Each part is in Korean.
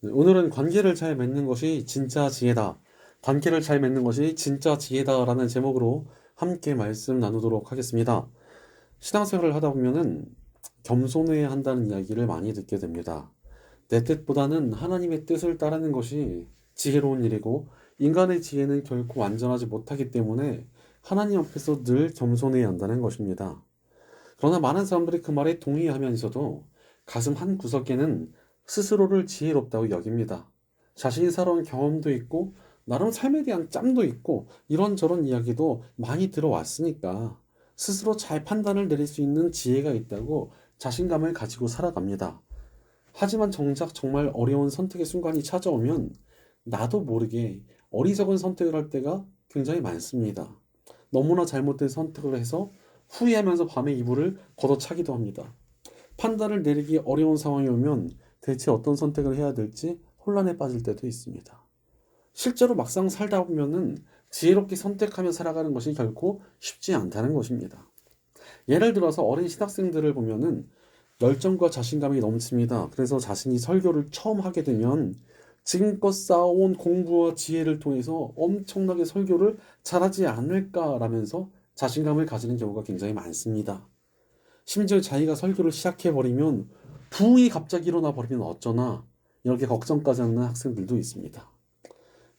네, 오늘은 관계를 잘 맺는 것이 진짜 지혜다. 관계를 잘 맺는 것이 진짜 지혜다라는 제목으로 함께 말씀 나누도록 하겠습니다. 신앙생활을 하다 보면은 겸손해야 한다는 이야기를 많이 듣게 됩니다. 내 뜻보다는 하나님의 뜻을 따르는 것이 지혜로운 일이고 인간의 지혜는 결코 완전하지 못하기 때문에 하나님 앞에서 늘 겸손해야 한다는 것입니다. 그러나 많은 사람들이 그 말에 동의하면서도 가슴 한 구석에는 스스로를 지혜롭다고 여깁니다. 자신이 살아온 경험도 있고 나름 삶에 대한 짬도 있고 이런저런 이야기도 많이 들어왔으니까 스스로 잘 판단을 내릴 수 있는 지혜가 있다고 자신감을 가지고 살아갑니다. 하지만 정작 정말 어려운 선택의 순간이 찾아오면 나도 모르게 어리석은 선택을 할 때가 굉장히 많습니다. 너무나 잘못된 선택을 해서 후회하면서 밤에 이불을 걷어차기도 합니다. 판단을 내리기 어려운 상황이 오면 대체 어떤 선택을 해야 될지 혼란에 빠질 때도 있습니다. 실제로 막상 살다 보면은 지혜롭게 선택하며 살아가는 것이 결코 쉽지 않다는 것입니다. 예를 들어서 어린 신학생들을 보면은 열정과 자신감이 넘칩니다. 그래서 자신이 설교를 처음 하게 되면 지금껏 쌓아온 공부와 지혜를 통해서 엄청나게 설교를 잘하지 않을까라면서 자신감을 가지는 경우가 굉장히 많습니다. 심지어 자기가 설교를 시작해버리면 부흥이 갑자기 일어나 버리면 어쩌나 이렇게 걱정까지 하는 학생들도 있습니다.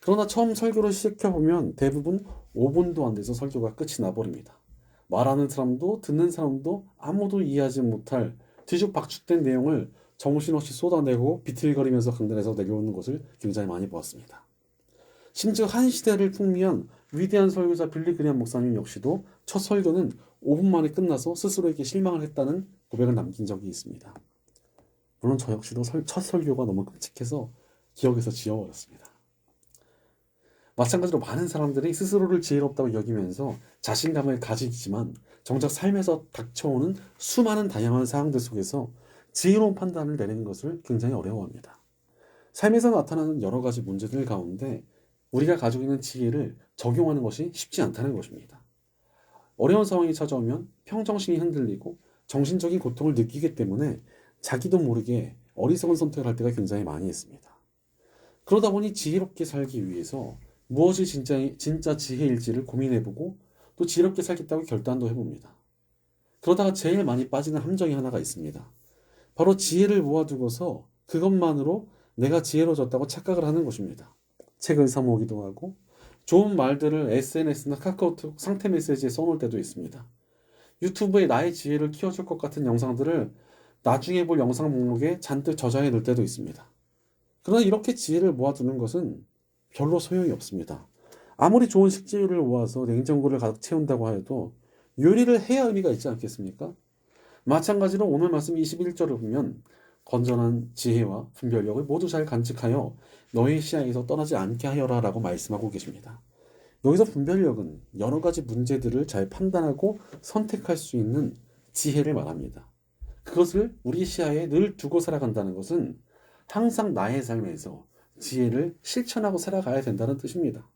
그러나 처음 설교를 시작해보면 대부분 5분도 안 돼서 설교가 끝이 나버립니다. 말하는 사람도 듣는 사람도 아무도 이해하지 못할 뒤죽박죽된 내용을 정신없이 쏟아내고 비틀거리면서 강단에서 내려오는 것을 굉장히 많이 보았습니다. 심지어 한 시대를 풍미한 위대한 설교자 빌리 그리엄 목사님 역시도 첫 설교는 5분 만에 끝나서 스스로에게 실망을 했다는 고백을 남긴 적이 있습니다. 물론 저 역시도 첫 설교가 너무 끔찍해서 기억에서 지워버렸습니다. 마찬가지로 많은 사람들이 스스로를 지혜롭다고 여기면서 자신감을 가지지만 정작 삶에서 닥쳐오는 수많은 다양한 상황들 속에서 지혜로운 판단을 내리는 것을 굉장히 어려워합니다. 삶에서 나타나는 여러 가지 문제들 가운데 우리가 가지고 있는 지혜를 적용하는 것이 쉽지 않다는 것입니다. 어려운 상황이 찾아오면 평정심이 흔들리고 정신적인 고통을 느끼기 때문에 자기도 모르게 어리석은 선택을 할 때가 굉장히 많이 있습니다. 그러다 보니 지혜롭게 살기 위해서 무엇이 진짜 지혜일지를 고민해보고 또 지혜롭게 살겠다고 결단도 해봅니다. 그러다가 제일 많이 빠지는 함정이 하나가 있습니다. 바로 지혜를 모아두고서 그것만으로 내가 지혜로워졌다고 착각을 하는 것입니다. 책을 사모으기도 하고 좋은 말들을 SNS나 카카오톡 상태 메시지에 써놓을 때도 있습니다. 유튜브에 나의 지혜를 키워줄 것 같은 영상들을 나중에 볼 영상 목록에 잔뜩 저장해 놓을 때도 있습니다. 그러나 이렇게 지혜를 모아두는 것은 별로 소용이 없습니다. 아무리 좋은 식재료를 모아서 냉장고를 가득 채운다고 해도 요리를 해야 의미가 있지 않겠습니까? 마찬가지로 오늘 말씀 21절을 보면 건전한 지혜와 분별력을 모두 잘 간직하여 너의 시야에서 떠나지 않게 하여라 라고 말씀하고 계십니다. 여기서 분별력은 여러 가지 문제들을 잘 판단하고 선택할 수 있는 지혜를 말합니다. 그것을 우리 시야에 늘 두고 살아간다는 것은 항상 나의 삶에서 지혜를 실천하고 살아가야 된다는 뜻입니다.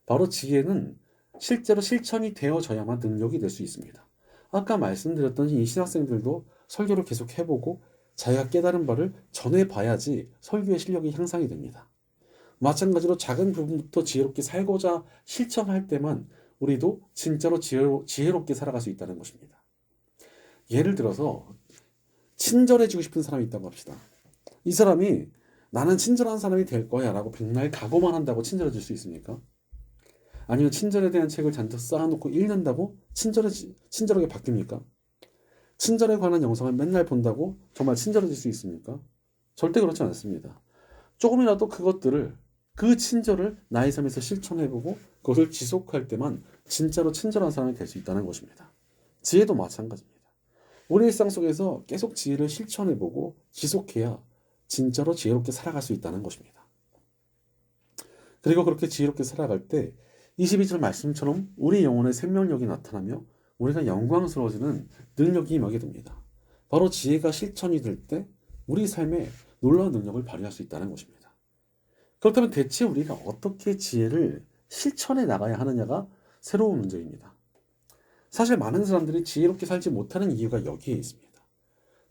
바로 지혜는 실제로 실천이 되어져야만 능력이 될 수 있습니다. 아까 말씀드렸던 이 신학생들도 설교를 계속 해보고 자기가 깨달은 바를 전해봐야지 설교의 실력이 향상이 됩니다. 마찬가지로 작은 부분부터 지혜롭게 살고자 실천할 때만 우리도 진짜로 지혜롭게 살아갈 수 있다는 것입니다. 예를 들어서 친절해지고 싶은 사람이 있다고 합시다. 이 사람이 나는 친절한 사람이 될 거야 라고 백날 각오만 한다고 친절해질 수 있습니까? 아니면 친절에 대한 책을 잔뜩 쌓아놓고 읽는다고 친절하게 바뀝니까? 친절에 관한 영상을 맨날 본다고 정말 친절해질 수 있습니까? 절대 그렇지 않습니다. 조금이라도 그 친절을 나의 삶에서 실천해보고 그것을 지속할 때만 진짜로 친절한 사람이 될 수 있다는 것입니다. 지혜도 마찬가지입니다. 우리 일상 속에서 계속 지혜를 실천해보고 지속해야 진짜로 지혜롭게 살아갈 수 있다는 것입니다. 그리고 그렇게 지혜롭게 살아갈 때 22절 말씀처럼 우리 영혼의 생명력이 나타나며 우리가 영광스러워지는 능력이 임하게 됩니다. 바로 지혜가 실천이 될 때 우리 삶에 놀라운 능력을 발휘할 수 있다는 것입니다. 그렇다면 대체 우리가 어떻게 지혜를 실천해 나가야 하느냐가 새로운 문제입니다. 사실 많은 사람들이 지혜롭게 살지 못하는 이유가 여기에 있습니다.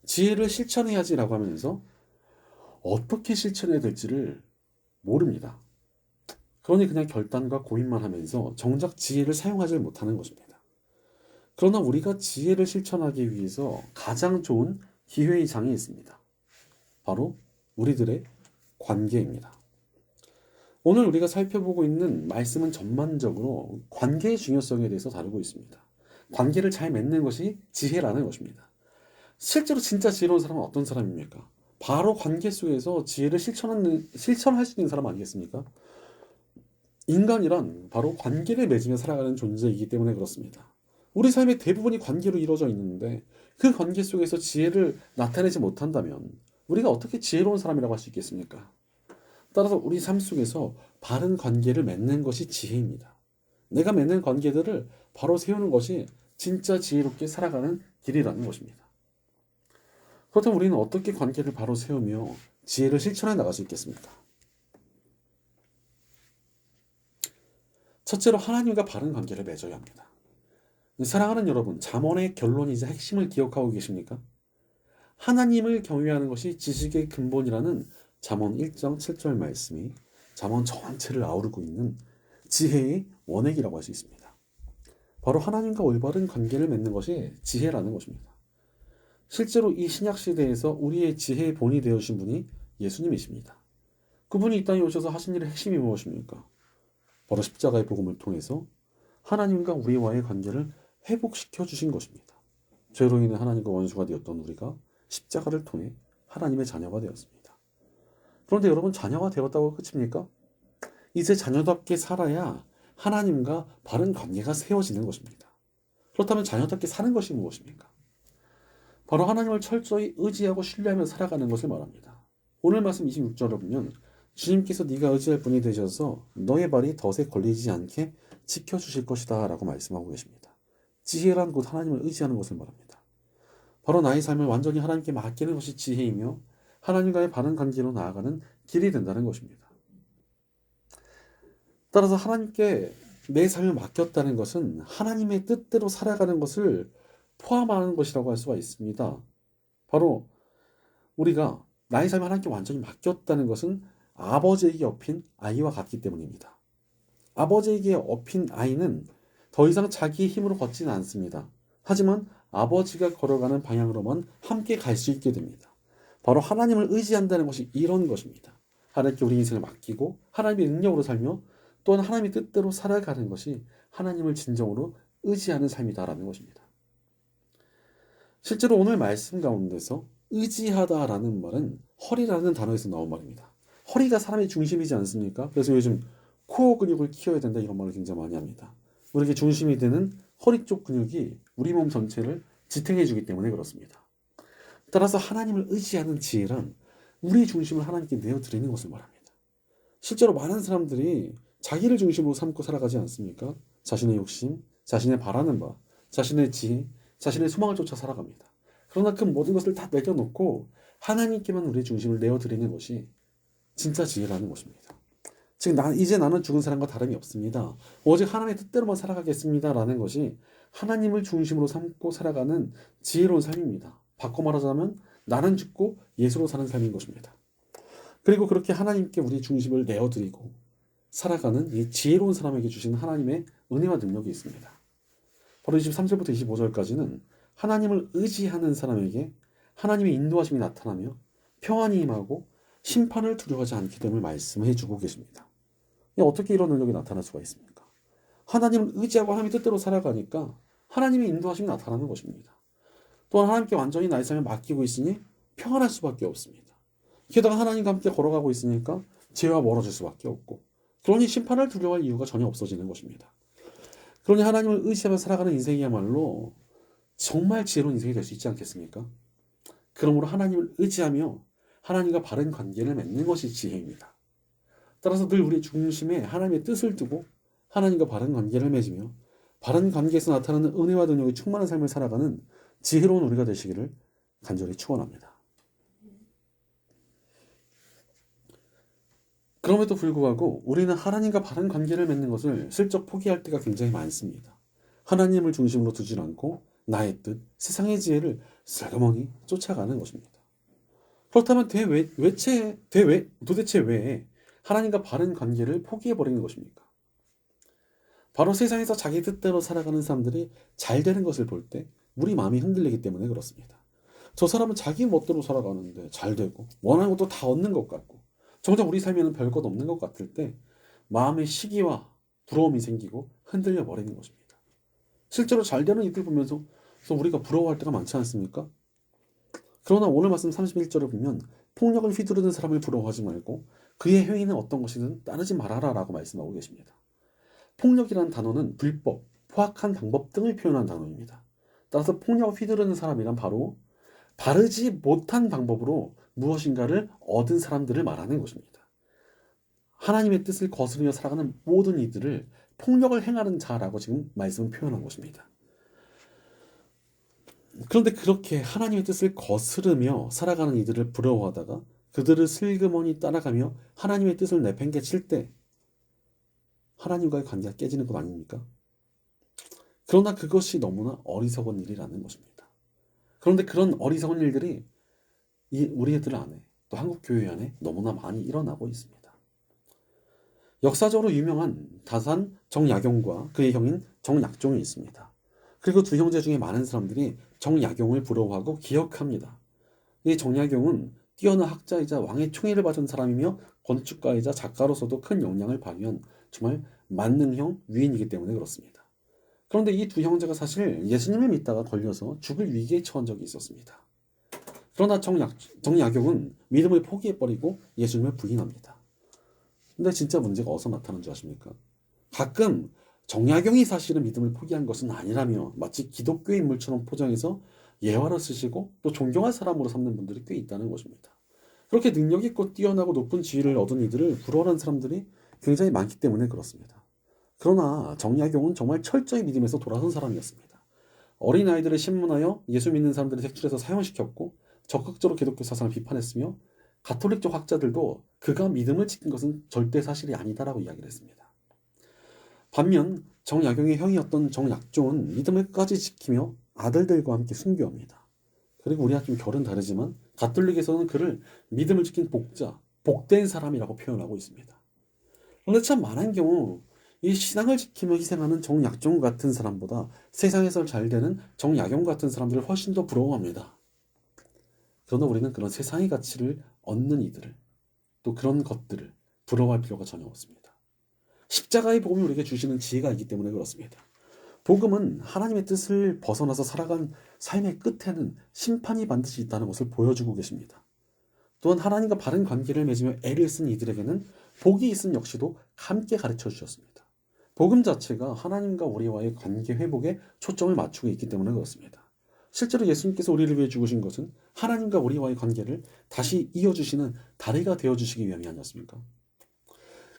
지혜를 실천해야지라고 하면서 어떻게 실천해야 될지를 모릅니다. 그러니 그냥 결단과 고민만 하면서 정작 지혜를 사용하지 못하는 것입니다. 그러나 우리가 지혜를 실천하기 위해서 가장 좋은 기회의 장이 있습니다. 바로 우리들의 관계입니다. 오늘 우리가 살펴보고 있는 말씀은 전반적으로 관계의 중요성에 대해서 다루고 있습니다. 관계를 잘 맺는 것이 지혜라는 것입니다. 실제로 진짜 지혜로운 사람은 어떤 사람입니까? 바로 관계 속에서 지혜를 실천할 수 있는 사람 아니겠습니까? 인간이란 바로 관계를 맺으며 살아가는 존재이기 때문에 그렇습니다. 우리 삶의 대부분이 관계로 이루어져 있는데 그 관계 속에서 지혜를 나타내지 못한다면 우리가 어떻게 지혜로운 사람이라고 할 수 있겠습니까? 따라서 우리 삶 속에서 바른 관계를 맺는 것이 지혜입니다. 내가 맺는 관계들을 바로 세우는 것이 진짜 지혜롭게 살아가는 길이라는 것입니다. 그렇다면 우리는 어떻게 관계를 바로 세우며 지혜를 실천해 나갈 수 있겠습니까? 첫째로 하나님과 바른 관계를 맺어야 합니다. 사랑하는 여러분, 잠언의 결론이자 핵심을 기억하고 계십니까? 하나님을 경외하는 것이 지식의 근본이라는 잠언 1장 7절 말씀이 잠언 전체를 아우르고 있는 지혜의 원액이라고 할 수 있습니다. 바로 하나님과 올바른 관계를 맺는 것이 지혜라는 것입니다. 실제로 이 신약 시대에서 우리의 지혜의 본이 되어주신 분이 예수님이십니다. 그분이 이 땅에 오셔서 하신 일의 핵심이 무엇입니까? 바로 십자가의 복음을 통해서 하나님과 우리와의 관계를 회복시켜 주신 것입니다. 죄로 인해 하나님과 원수가 되었던 우리가 십자가를 통해 하나님의 자녀가 되었습니다. 그런데 여러분, 자녀가 되었다고 끝입니까? 이제 자녀답게 살아야 하나님과 바른 관계가 세워지는 것입니다. 그렇다면 자녀답게 사는 것이 무엇입니까? 바로 하나님을 철저히 의지하고 신뢰하며 살아가는 것을 말합니다. 오늘 말씀 26절을 보면 주님께서 네가 의지할 분이 되셔서 너의 발이 덫에 걸리지 않게 지켜주실 것이다 라고 말씀하고 계십니다. 지혜란 곧 하나님을 의지하는 것을 말합니다. 바로 나의 삶을 완전히 하나님께 맡기는 것이 지혜이며 하나님과의 바른 관계로 나아가는 길이 된다는 것입니다. 따라서 하나님께 내 삶을 맡겼다는 것은 하나님의 뜻대로 살아가는 것을 포함하는 것이라고 할 수가 있습니다. 바로 우리가 나의 삶을 하나님께 완전히 맡겼다는 것은 아버지에게 업힌 아이와 같기 때문입니다. 아버지에게 업힌 아이는 더 이상 자기의 힘으로 걷지는 않습니다. 하지만 아버지가 걸어가는 방향으로만 함께 갈 수 있게 됩니다. 바로 하나님을 의지한다는 것이 이런 것입니다. 하나님께 우리 인생을 맡기고 하나님의 능력으로 살며 또한 하나님의 뜻대로 살아가는 것이 하나님을 진정으로 의지하는 삶이다라는 것입니다. 실제로 오늘 말씀 가운데서 의지하다라는 말은 허리라는 단어에서 나온 말입니다. 허리가 사람의 중심이지 않습니까? 그래서 요즘 코어 근육을 키워야 된다 이런 말을 굉장히 많이 합니다. 우리에게 중심이 되는 허리 쪽 근육이 우리 몸 전체를 지탱해 주기 때문에 그렇습니다. 따라서 하나님을 의지하는 지혜란 우리 중심을 하나님께 내어드리는 것을 말합니다. 실제로 많은 사람들이 자기를 중심으로 삼고 살아가지 않습니까? 자신의 욕심, 자신의 바라는 바, 자신의 지혜, 자신의 소망을 쫓아 살아갑니다. 그러나 그 모든 것을 다 내려놓고 하나님께만 우리의 중심을 내어드리는 것이 진짜 지혜라는 것입니다. 즉, 이제 나는 죽은 사람과 다름이 없습니다. 오직 하나님의 뜻대로만 살아가겠습니다. 라는 것이 하나님을 중심으로 삼고 살아가는 지혜로운 삶입니다. 바꿔 말하자면 나는 죽고 예수로 사는 삶인 것입니다. 그리고 그렇게 하나님께 우리 중심을 내어드리고 살아가는 이 지혜로운 사람에게 주신 하나님의 은혜와 능력이 있습니다. 바로 23절부터 25절까지는 하나님을 의지하는 사람에게 하나님의 인도하심이 나타나며 평안이 임하고 심판을 두려워하지 않게 됨을 말씀해 주고 계십니다. 어떻게 이런 능력이 나타날 수가 있습니까? 하나님을 의지하고 하나님의 뜻대로 살아가니까 하나님의 인도하심이 나타나는 것입니다. 또한 하나님께 완전히 나의 삶을 맡기고 있으니 평안할 수밖에 없습니다. 게다가 하나님과 함께 걸어가고 있으니까 죄와 멀어질 수밖에 없고, 그러니 심판을 두려워할 이유가 전혀 없어지는 것입니다. 그러니 하나님을 의지하며 살아가는 인생이야말로 정말 지혜로운 인생이 될 수 있지 않겠습니까? 그러므로 하나님을 의지하며 하나님과 바른 관계를 맺는 것이 지혜입니다. 따라서 늘 우리 중심에 하나님의 뜻을 두고 하나님과 바른 관계를 맺으며 바른 관계에서 나타나는 은혜와 능력이 충만한 삶을 살아가는 지혜로운 우리가 되시기를 간절히 축원합니다. 그럼에도 불구하고 우리는 하나님과 바른 관계를 맺는 것을 슬쩍 포기할 때가 굉장히 많습니다. 하나님을 중심으로 두지 않고 나의 뜻, 세상의 지혜를 슬그머니 쫓아가는 것입니다. 그렇다면 도대체 왜 하나님과 바른 관계를 포기해버리는 것입니까? 바로 세상에서 자기 뜻대로 살아가는 사람들이 잘 되는 것을 볼 때 우리 마음이 흔들리기 때문에 그렇습니다. 저 사람은 자기 멋대로 살아가는데 잘 되고 원하는 것도 다 얻는 것 같고 정작 우리 삶에는 별것 없는 것 같을 때 마음의 시기와 부러움이 생기고 흔들려 버리는 것입니다. 실제로 잘 되는 이들 보면서 우리가 부러워할 때가 많지 않습니까? 그러나 오늘 말씀 31절을 보면 폭력을 휘두르는 사람을 부러워하지 말고 그의 행위는 어떤 것이든 따르지 말아라 라고 말씀하고 계십니다. 폭력이라는 단어는 불법, 포악한 방법 등을 표현한 단어입니다. 따라서 폭력을 휘두르는 사람이란 바로 바르지 못한 방법으로 무엇인가를 얻은 사람들을 말하는 것입니다. 하나님의 뜻을 거스르며 살아가는 모든 이들을 폭력을 행하는 자라고 지금 말씀을 표현한 것입니다. 그런데 그렇게 하나님의 뜻을 거스르며 살아가는 이들을 부러워하다가 그들을 슬그머니 따라가며 하나님의 뜻을 내팽개칠 때 하나님과의 관계가 깨지는 것 아닙니까? 그러나 그것이 너무나 어리석은 일이라는 것입니다. 그런데 그런 어리석은 일들이 우리 애들 안에 또 한국 교회 안에 너무나 많이 일어나고 있습니다. 역사적으로 유명한 다산 정약용과 그의 형인 정약종이 있습니다. 그리고 두 형제 중에 많은 사람들이 정약용을 부러워하고 기억합니다. 이 정약용은 뛰어난 학자이자 왕의 총애를 받은 사람이며 건축가이자 작가로서도 큰 영향을 발휘한 정말 만능형 위인이기 때문에 그렇습니다. 그런데 이 두 형제가 사실 예수님을 믿다가 걸려서 죽을 위기에 처한 적이 있었습니다. 그러나 정약용은 믿음을 포기해버리고 예수님을 부인합니다. 근데 진짜 문제가 어디서 나타나는 줄 아십니까? 가끔 정약용이 사실은 믿음을 포기한 것은 아니라며 마치 기독교의 인물처럼 포장해서 예화로 쓰시고 또 존경할 사람으로 삼는 분들이 꽤 있다는 것입니다. 그렇게 능력 있고 뛰어나고 높은 지위를 얻은 이들을 부러워하는 사람들이 굉장히 많기 때문에 그렇습니다. 그러나 정약용은 정말 철저히 믿음에서 돌아선 사람이었습니다. 어린아이들을 신문하여 예수 믿는 사람들을 색출해서 사형시켰고 적극적으로 기독교 사상을 비판했으며 가톨릭적 학자들도 그가 믿음을 지킨 것은 절대 사실이 아니다라고 이야기를 했습니다. 반면 정약용의 형이었던 정약종은 믿음을 끝까지 지키며 아들들과 함께 순교합니다. 그리고 우리와 좀 결은 다르지만 가톨릭에서는 그를 믿음을 지킨 복자, 복된 사람이라고 표현하고 있습니다. 그런데 참 많은 경우 이 신앙을 지키며 희생하는 정약종 같은 사람보다 세상에서 잘 되는 정약용 같은 사람들을 훨씬 더 부러워합니다. 그러나 우리는 그런 세상의 가치를 얻는 이들을 또 그런 것들을 부러워할 필요가 전혀 없습니다. 십자가의 복음이 우리에게 주시는 지혜가 있기 때문에 그렇습니다. 복음은 하나님의 뜻을 벗어나서 살아간 삶의 끝에는 심판이 반드시 있다는 것을 보여주고 계십니다. 또한 하나님과 바른 관계를 맺으며 애를 쓴 이들에게는 복이 있음 역시도 함께 가르쳐 주셨습니다. 복음 자체가 하나님과 우리와의 관계 회복에 초점을 맞추고 있기 때문에 그렇습니다. 실제로 예수님께서 우리를 위해 죽으신 것은 하나님과 우리와의 관계를 다시 이어주시는 다리가 되어주시기 위함이 아니었습니까?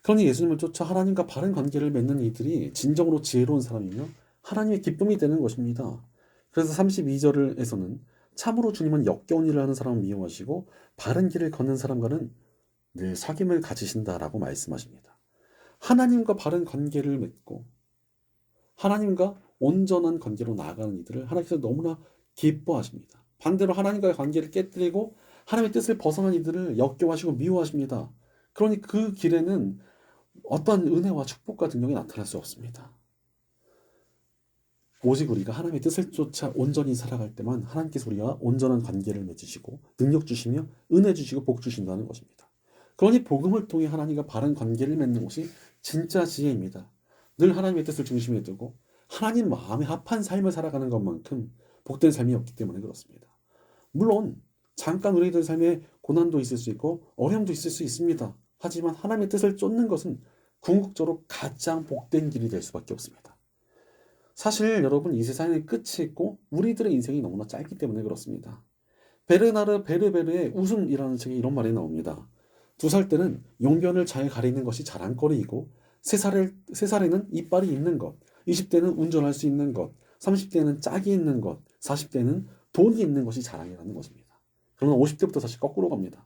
그러니 예수님을 쫓아 하나님과 바른 관계를 맺는 이들이 진정으로 지혜로운 사람이며 하나님의 기쁨이 되는 것입니다. 그래서 32절에서는 참으로 주님은 역겨운 일을 하는 사람을 미워하시고 바른 길을 걷는 사람과는 늘 사귐을 가지신다라고 말씀하십니다. 하나님과 바른 관계를 맺고 하나님과 온전한 관계로 나아가는 이들을 하나님께서 너무나 기뻐하십니다. 반대로 하나님과의 관계를 깨뜨리고 하나님의 뜻을 벗어난 이들을 역겨워하시고 미워하십니다. 그러니 그 길에는 어떠한 은혜와 축복과 능력이 나타날 수 없습니다. 오직 우리가 하나님의 뜻을 쫓아 온전히 살아갈 때만 하나님께서 우리와 온전한 관계를 맺으시고 능력 주시며 은혜 주시고 복 주신다는 것입니다. 그러니 복음을 통해 하나님과 바른 관계를 맺는 것이 진짜 지혜입니다. 늘 하나님의 뜻을 중심에 두고 하나님 마음에 합한 삶을 살아가는 것만큼 복된 삶이 없기 때문에 그렇습니다. 물론 잠깐 우리들 삶에 고난도 있을 수 있고 어려움도 있을 수 있습니다. 하지만 하나님의 뜻을 쫓는 것은 궁극적으로 가장 복된 길이 될 수밖에 없습니다. 사실 여러분 이 세상에 끝이 있고 우리들의 인생이 너무나 짧기 때문에 그렇습니다. 베르나르 베르베르의 웃음이라는 책에 이런 말이 나옵니다. 2살 때는 용변을 잘 가리는 것이 자랑거리이고 3살에는 이빨이 있는 것, 20대는 운전할 수 있는 것, 30대는 짝이 있는 것, 40대는 돈이 있는 것이 자랑이라는 것입니다. 그러나 50대부터 다시 거꾸로 갑니다.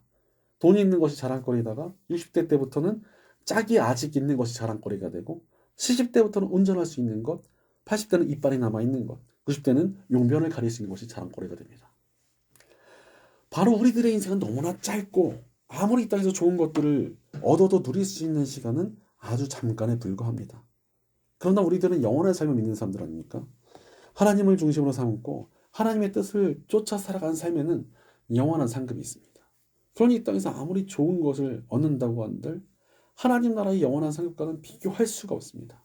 돈이 있는 것이 자랑거리다가 60대 때부터는 짝이 아직 있는 것이 자랑거리가 되고 70대부터는 운전할 수 있는 것, 80대는 이빨이 남아있는 것, 90대는 용변을 가릴 수 있는 것이 자랑거리가 됩니다. 바로 우리들의 인생은 너무나 짧고 아무리 이 땅에서 좋은 것들을 얻어도 누릴 수 있는 시간은 아주 잠깐에 불과합니다. 그러나 우리들은 영원한 삶을 믿는 사람들 아닙니까? 하나님을 중심으로 삼고 하나님의 뜻을 쫓아 살아가는 삶에는 영원한 상급이 있습니다. 그러니 이 땅에서 아무리 좋은 것을 얻는다고 한들 하나님 나라의 영원한 상급과는 비교할 수가 없습니다.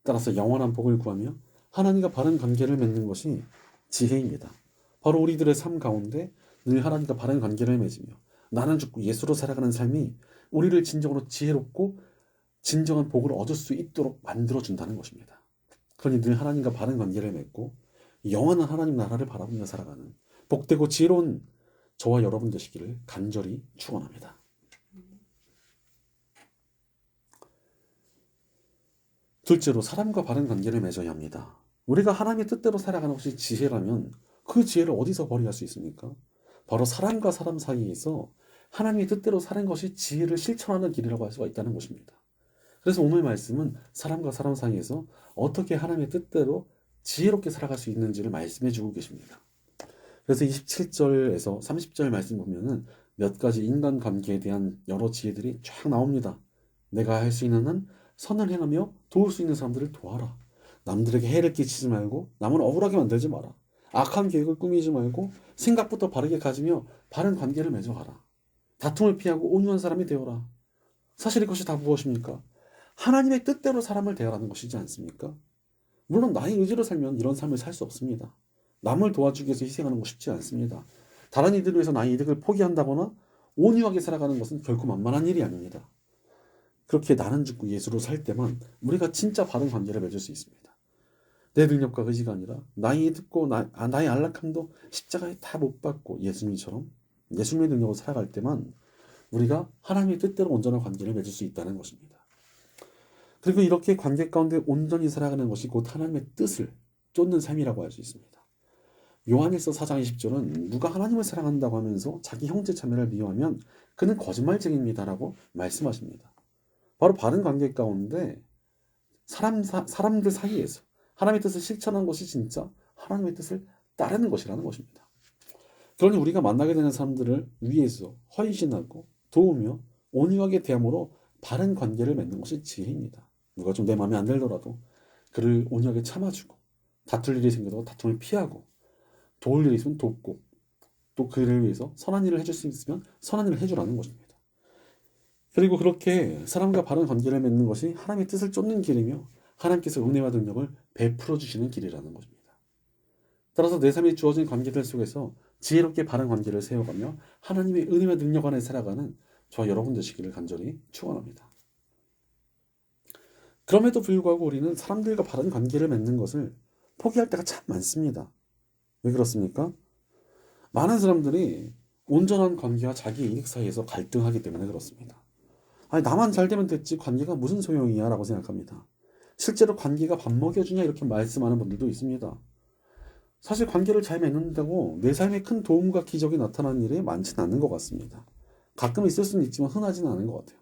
따라서 영원한 복을 구하며 하나님과 바른 관계를 맺는 것이 지혜입니다. 바로 우리들의 삶 가운데 늘 하나님과 바른 관계를 맺으며 나는 죽고 예수로 살아가는 삶이 우리를 진정으로 지혜롭고 진정한 복을 얻을 수 있도록 만들어준다는 것입니다. 그러니 늘 하나님과 바른 관계를 맺고 영원한 하나님 나라를 바라보며 살아가는 복되고 지혜로운 저와 여러분 되시기를 간절히 축원합니다. 둘째로 사람과 바른 관계를 맺어야 합니다. 우리가 하나님의 뜻대로 살아가는 것이 지혜라면 그 지혜를 어디서 벌이할 수 있습니까? 바로 사람과 사람 사이에서 하나님의 뜻대로 사는 것이 지혜를 실천하는 길이라고 할 수가 있다는 것입니다. 그래서 오늘 말씀은 사람과 사람 사이에서 어떻게 하나님의 뜻대로 지혜롭게 살아갈 수 있는지를 말씀해 주고 계십니다. 그래서 27절에서 30절 말씀 보면은 몇 가지 인간관계에 대한 여러 지혜들이 쫙 나옵니다. 내가 할 수 있는 한 선을 행하며 도울 수 있는 사람들을 도와라. 남들에게 해를 끼치지 말고 남을 억울하게 만들지 마라. 악한 계획을 꾸미지 말고 생각부터 바르게 가지며 바른 관계를 맺어가라. 다툼을 피하고 온유한 사람이 되어라. 사실 이것이 다 무엇입니까? 하나님의 뜻대로 사람을 대하라는 것이지 않습니까? 물론 나의 의지로 살면 이런 삶을 살 수 없습니다. 남을 도와주기 위해서 희생하는 거 쉽지 않습니다. 다른 이들을 위해서 나의 이득을 포기한다거나 온유하게 살아가는 것은 결코 만만한 일이 아닙니다. 그렇게 나는 죽고 예수로 살 때만 우리가 진짜 바른 관계를 맺을 수 있습니다. 내 능력과 의지가 아니라 나의 듣고 나의 안락함도 십자가에 다 못 박고 예수님처럼 예수님의 능력으로 살아갈 때만 우리가 하나님의 뜻대로 온전한 관계를 맺을 수 있다는 것입니다. 그리고 이렇게 관계 가운데 온전히 살아가는 것이 곧 하나님의 뜻을 쫓는 삶이라고 할 수 있습니다. 요한일서 4장 20절은 누가 하나님을 사랑한다고 하면서 자기 형제 자매를 미워하면 그는 거짓말쟁이입니다라고 말씀하십니다. 바로 바른 관계 가운데 사람들 사이에서 하나님의 뜻을 실천한 것이 진짜 하나님의 뜻을 따르는 것이라는 것입니다. 그러니 우리가 만나게 되는 사람들을 위해서 헌신하고 도우며 온유하게 대함으로 바른 관계를 맺는 것이 지혜입니다. 누가 좀 내 마음에 안 들더라도 그를 온유하게 참아주고 다툴 일이 생겨도 다툼을 피하고 도울 일이 있으면 돕고 또 그를 위해서 선한 일을 해줄 수 있으면 선한 일을 해주라는 것입니다. 그리고 그렇게 사람과 바른 관계를 맺는 것이 하나님의 뜻을 쫓는 길이며 하나님께서 은혜와 능력을 베풀어 주시는 길이라는 것입니다. 따라서 내 삶에 주어진 관계들 속에서 지혜롭게 바른 관계를 세워가며 하나님의 은혜와 능력 안에 살아가는 저와 여러분 되시기를 간절히 축원합니다. 그럼에도 불구하고 우리는 사람들과 바른 관계를 맺는 것을 포기할 때가 참 많습니다. 왜 그렇습니까? 많은 사람들이 온전한 관계와 자기 이익 사이에서 갈등하기 때문에 그렇습니다. 아니 나만 잘 되면 됐지 관계가 무슨 소용이야 라고 생각합니다. 실제로 관계가 밥 먹여주냐 이렇게 말씀하는 분들도 있습니다. 사실 관계를 잘 맺는다고 내 삶에 큰 도움과 기적이 나타나는 일이 많지는 않는 것 같습니다. 가끔 있을 수는 있지만 흔하지는 않은 것 같아요.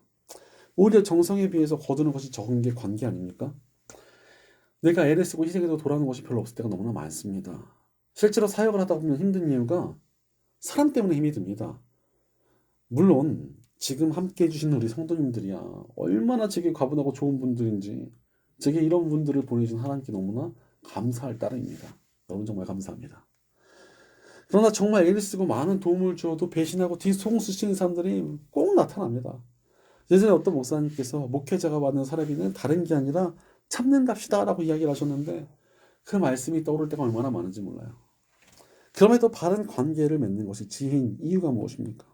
오히려 정성에 비해서 거두는 것이 적은 게 관계 아닙니까? 내가 애를 쓰고 희생해도 돌아오는 것이 별로 없을 때가 너무나 많습니다. 실제로 사역을 하다 보면 힘든 이유가 사람 때문에 힘이 듭니다. 물론 지금 함께 해주시는 우리 성도님들이야 얼마나 제게 과분하고 좋은 분들인지 제게 이런 분들을 보내준 하나님께 너무나 감사할 따름입니다. 여러분 정말 감사합니다. 그러나 정말 애를 쓰고 많은 도움을 주어도 배신하고 뒤통수 쓰시는 사람들이 꼭 나타납니다. 예전에 어떤 목사님께서 목회자가 받는 사례비는 다른 게 아니라 참는답시다 라고 이야기를 하셨는데 그 말씀이 떠오를 때가 얼마나 많은지 몰라요. 그럼에도 바른 관계를 맺는 것이 지혜인 이유가 무엇입니까?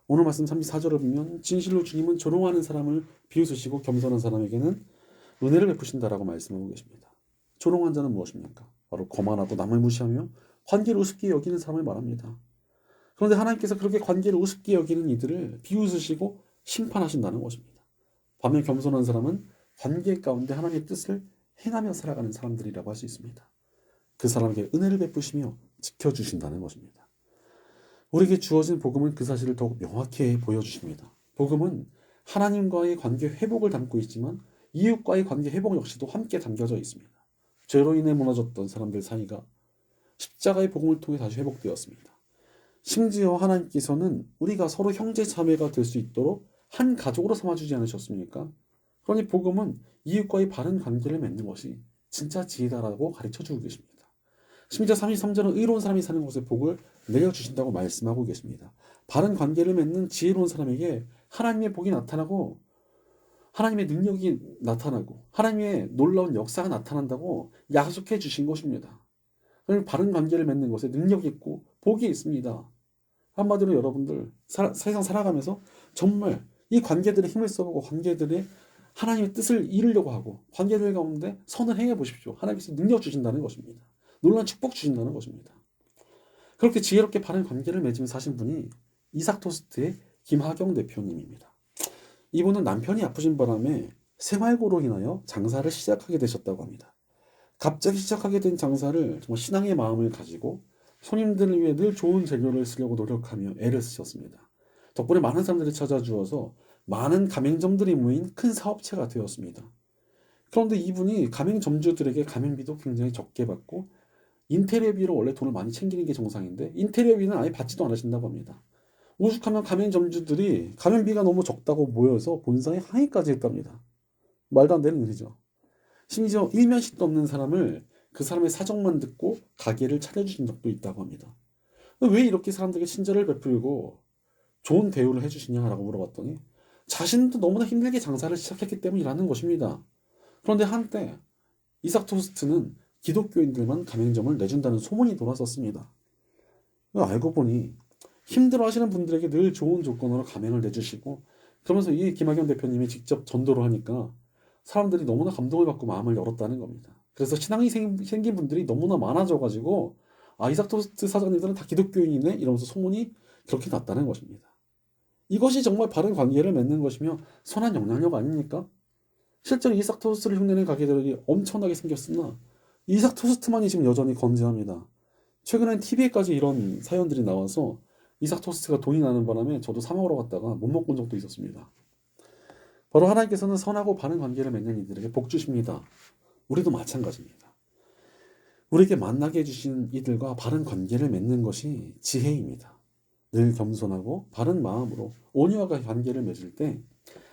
오늘 말씀 34절을 보면 진실로 주님은 조롱하는 사람을 비웃으시고 겸손한 사람에게는 은혜를 베푸신다라고 말씀하고 계십니다. 조롱한 자는 무엇입니까? 바로 거만하고 남을 무시하며 관계를 우습게 여기는 사람을 말합니다. 그런데 하나님께서 그렇게 관계를 우습게 여기는 이들을 비웃으시고 심판하신다는 것입니다. 반면 겸손한 사람은 관계 가운데 하나님의 뜻을 행하며 살아가는 사람들이라고 할 수 있습니다. 그 사람에게 은혜를 베푸시며 지켜주신다는 것입니다. 우리에게 주어진 복음은 그 사실을 더욱 명확히 보여주십니다. 복음은 하나님과의 관계 회복을 담고 있지만 이웃과의 관계 회복 역시도 함께 담겨져 있습니다. 죄로 인해 무너졌던 사람들 사이가 십자가의 복음을 통해 다시 회복되었습니다. 심지어 하나님께서는 우리가 서로 형제 자매가 될 수 있도록 한 가족으로 삼아주지 않으셨습니까? 그러니 복음은 이웃과의 바른 관계를 맺는 것이 진짜 지혜다라고 가르쳐주고 계십니다. 심지어 33절은 의로운 사람이 사는 곳에 복을 내려주신다고 말씀하고 계십니다. 바른 관계를 맺는 지혜로운 사람에게 하나님의 복이 나타나고 하나님의 능력이 나타나고 하나님의 놀라운 역사가 나타난다고 약속해 주신 것입니다. 바른 관계를 맺는 것에 능력이 있고 복이 있습니다. 한마디로 여러분들 세상 살아가면서 정말 이 관계들의 힘을 써보고 관계들의 하나님의 뜻을 이루려고 하고 관계들 가운데 선을 행해 보십시오. 하나님께서 능력 주신다는 것입니다. 놀라운 축복 주신다는 것입니다. 그렇게 지혜롭게 바른 관계를 맺으면서 사신 분이 이삭토스트의 김하경 대표님입니다. 이분은 남편이 아프신 바람에 생활고로 인하여 장사를 시작하게 되셨다고 합니다. 갑자기 시작하게 된 장사를 정말 신앙의 마음을 가지고 손님들을 위해 늘 좋은 재료를 쓰려고 노력하며 애를 쓰셨습니다. 덕분에 많은 사람들이 찾아주어서 많은 가맹점들이 모인 큰 사업체가 되었습니다. 그런데 이분이 가맹점주들에게 가맹비도 굉장히 적게 받고 인테리어비로 원래 돈을 많이 챙기는 게 정상인데 인테리어비는 아예 받지도 않으신다고 합니다. 오죽하면 가맹점주들이 가맹비가 너무 적다고 모여서 본사에 항의까지 했답니다. 말도 안 되는 일이죠. 심지어 일면식도 없는 사람을 그 사람의 사정만 듣고 가게를 차려주신 적도 있다고 합니다. 왜 이렇게 사람들에게 친절을 베풀고 좋은 대우를 해주시냐라고 물어봤더니 자신도 너무나 힘들게 장사를 시작했기 때문이라는 것입니다. 그런데 한때 이삭 토스트는 기독교인들만 가맹점을 내준다는 소문이 돌았었습니다. 알고 보니 힘들어하시는 분들에게 늘 좋은 조건으로 가맹을 내주시고 그러면서 이 김학현 대표님이 직접 전도를 하니까 사람들이 너무나 감동을 받고 마음을 열었다는 겁니다. 그래서 신앙이 생긴 분들이 너무나 많아져가지고 이삭 토스트 사장님들은 다 기독교인이네 이러면서 소문이 그렇게 났다는 것입니다. 이것이 정말 바른 관계를 맺는 것이며 선한 영향력 아닙니까? 실제로 이삭 토스트를 흉내낸 가게들이 엄청나게 생겼으나 이삭 토스트만이 지금 여전히 건재합니다. 최근엔 TV에까지 이런 사연들이 나와서 이삭 토스트가 돈이 나는 바람에 저도 사 먹으러 갔다가 못 먹고 온 적도 있었습니다. 바로 하나님께서는 선하고 바른 관계를 맺는 이들에게 복 주십니다. 우리도 마찬가지입니다. 우리에게 만나게 해주신 이들과 바른 관계를 맺는 것이 지혜입니다. 늘 겸손하고 바른 마음으로 온유와 관계를 맺을 때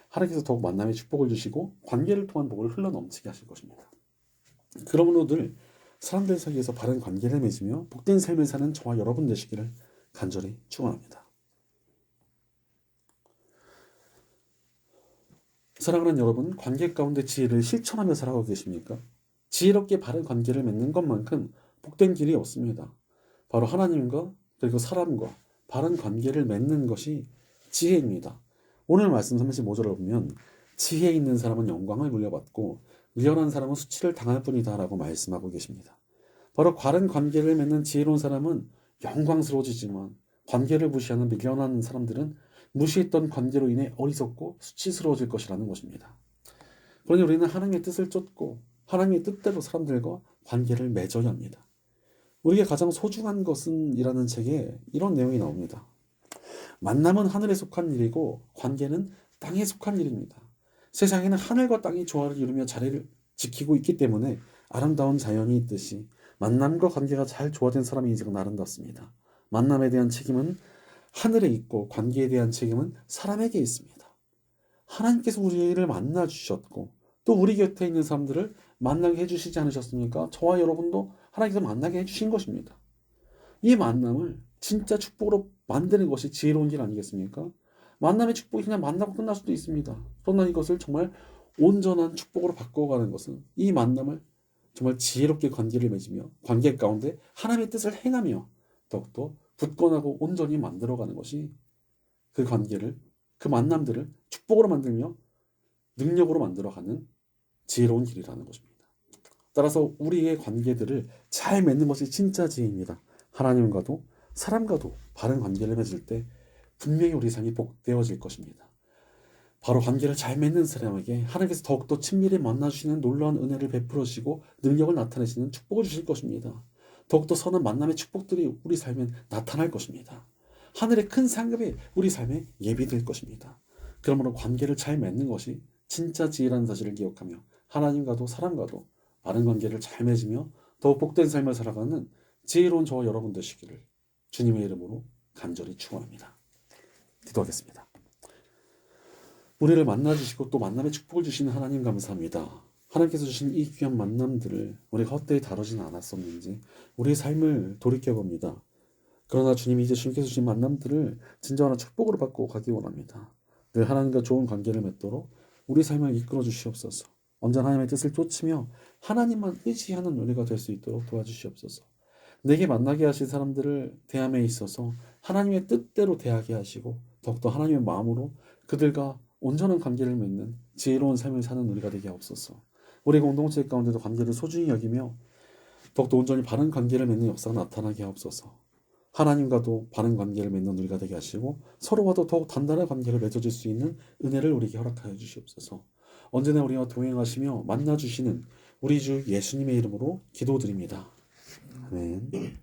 하나님께서 더욱 만남의 축복을 주시고 관계를 통한 복을 흘러넘치게 하실 것입니다. 그러므로 늘 사람들 사이에서 바른 관계를 맺으며 복된 삶을 사는 저와 여러분 되시기를 간절히 축원합니다. 사랑하는 여러분, 관계 가운데 지혜를 실천하며 살아가고 계십니까? 지혜롭게 바른 관계를 맺는 것만큼 복된 길이 없습니다. 바로 하나님과 그리고 사람과 바른 관계를 맺는 것이 지혜입니다. 오늘 말씀 35절을 보면 지혜 있는 사람은 영광을 물려받고 미련한 사람은 수치를 당할 뿐이다 라고 말씀하고 계십니다. 바로 바른 관계를 맺는 지혜로운 사람은 영광스러워지지만 관계를 무시하는 미련한 사람들은 무시했던 관계로 인해 어리석고 수치스러워질 것이라는 것입니다. 그러니 우리는 하나님의 뜻을 쫓고 하나님의 뜻대로 사람들과 관계를 맺어야 합니다. 우리에게 가장 소중한 것은 이라는 책에 이런 내용이 나옵니다. 만남은 하늘에 속한 일이고 관계는 땅에 속한 일입니다. 세상에는 하늘과 땅이 조화를 이루며 자리를 지키고 있기 때문에 아름다운 자연이 있듯이 만남과 관계가 잘 조화된 사람이 인생은 아름답습니다. 만남에 대한 책임은 하늘에 있고 관계에 대한 책임은 사람에게 있습니다. 하나님께서 우리를 만나 주셨고 또 우리 곁에 있는 사람들을 만나게 해주시지 않으셨습니까? 저와 여러분도 하나님께서 만나게 해주신 것입니다. 이 만남을 진짜 축복으로 만드는 것이 지혜로운 길 아니겠습니까? 만남의 축복이 그냥 만나고 끝날 수도 있습니다. 그러나 이것을 정말 온전한 축복으로 바꿔가는 것은 이 만남을 정말 지혜롭게 관계를 맺으며 관계 가운데 하나님의 뜻을 행하며 더욱더 굳건하고 온전히 만들어가는 것이 그 관계를, 그 만남들을 축복으로 만들며 능력으로 만들어가는 지혜로운 길이라는 것입니다. 따라서 우리의 관계들을 잘 맺는 것이 진짜 지혜입니다. 하나님과도 사람과도 바른 관계를 맺을 때 분명히 우리 삶이 복되어질 것입니다. 바로 관계를 잘 맺는 사람에게 하나님께서 더욱더 친밀히 만나주시는 놀라운 은혜를 베풀어 주시고 능력을 나타내시는 축복을 주실 것입니다. 더욱더 선한 만남의 축복들이 우리 삶에 나타날 것입니다. 하늘의 큰 상급이 우리 삶에 예비될 것입니다. 그러므로 관계를 잘 맺는 것이 진짜 지혜라는 사실을 기억하며 하나님과도 사람과도 바른 관계를 잘 맺으며 더욱 복된 삶을 살아가는 지혜로운 저와 여러분 되시기를 주님의 이름으로 간절히 축원합니다. 기도하겠습니다. 우리를 만나주시고 또 만남의 축복을 주시는 하나님 감사합니다. 하나님께서 주신 이 귀한 만남들을 우리가 헛되이 다루진 않았었는지 우리의 삶을 돌이켜봅니다. 그러나 주님이 이제 주님께서 주신 만남들을 진정한 축복으로 받고 가기 원합니다. 늘 하나님과 좋은 관계를 맺도록 우리 삶을 이끌어 주시옵소서. 언제나 하나님의 뜻을 쫓으며 하나님만 의지하는 우리가 될 수 있도록 도와주시옵소서. 내게 만나게 하신 사람들을 대함에 있어서 하나님의 뜻대로 대하게 하시고 더욱더 하나님의 마음으로 그들과 온전한 관계를 맺는 지혜로운 삶을 사는 우리가 되게 하옵소서. 우리 공동체 가운데도 관계를 소중히 여기며 더욱더 온전히 바른 관계를 맺는 역사가 나타나게 하옵소서. 하나님과도 바른 관계를 맺는 우리가 되게 하시고 서로와도 더욱 단단한 관계를 맺어줄 수 있는 은혜를 우리에게 허락하여 주시옵소서. 언제나 우리와 동행하시며 만나주시는 우리 주 예수님의 이름으로 기도드립니다. 아멘.